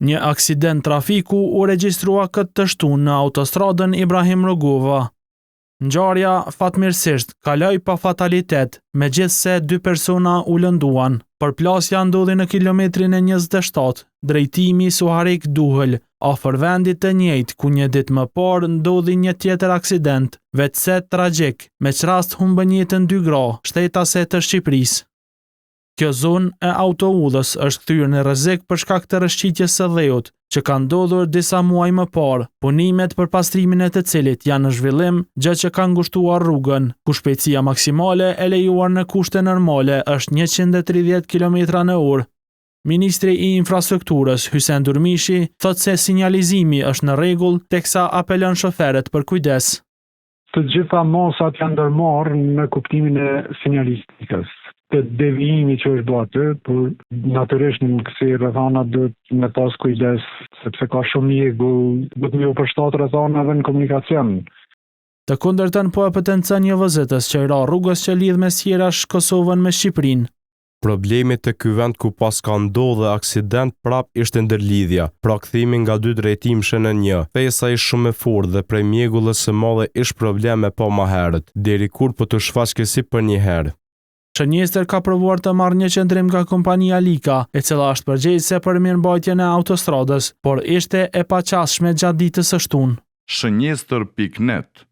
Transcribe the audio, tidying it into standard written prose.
Një aksident trafiku u regjistrua këtë të shtunë në autostradën Ibrahim Rugova. Ngjarja fatmirësisht kaloi pa fatalitet, megjithse 2 persona u lënduan. Përplasja ndodhi në kilometrin e 27, drejtimi Suharik Duhël, afër vendit të njëjtë ku një ditë më parë ndodhi një tjetër aksident, vetëse tragjik, me çrast humbën jetën 2 gra, shtetase të Shqipërisë. Kjo zonë e autoudhës është kthyer në rrezik për shkak të rrëshqitjes së dheut, që ka ndodhur disa muaj më parë, punimet për pastrimin e të cilit janë në zhvillim, gjë që ka ngushtuar rrugën, ku shpejtësia maksimale e lejuar në kushte normale është 130 km/h. Ministri i Infrastrukturës, Hysen Durmishi, thotë se sinjalizimi është në rregull, teksa apelon shoferët për kujdes. Të gjitha mosat janë ndërmarrë në kuptimin e sinjalistikës. Të devijimi që është do aty, por natyrisht në kësi rrethana duhet me pas kujdes, sepse ka shumë mjegull, duhet me u përshtatë rrethanave në komunikacion. Të kundërtën po e potencon JVZ-s që i ra rrugës që lidh mes Sjerash Kosovën me Shqipërinë. Problemi të ky vend ku pas ka ndodhur aksident prap ishte ndërlidhja, pra kthimi nga 2 drejtimshë në 1. Thesa ishte shumë e fortë dhe prej mjegullës së madhe ishte probleme pa më herët, deri kur po të shfaqej si për një herë. Shënjestër ka provuar të marrë një qendrim nga kompania Lika, e cila është përgjegjëse për mirëmbajtjen e autostradës, por ishte e paqasshme gjatë ditës së shtunë. Shënjestër.net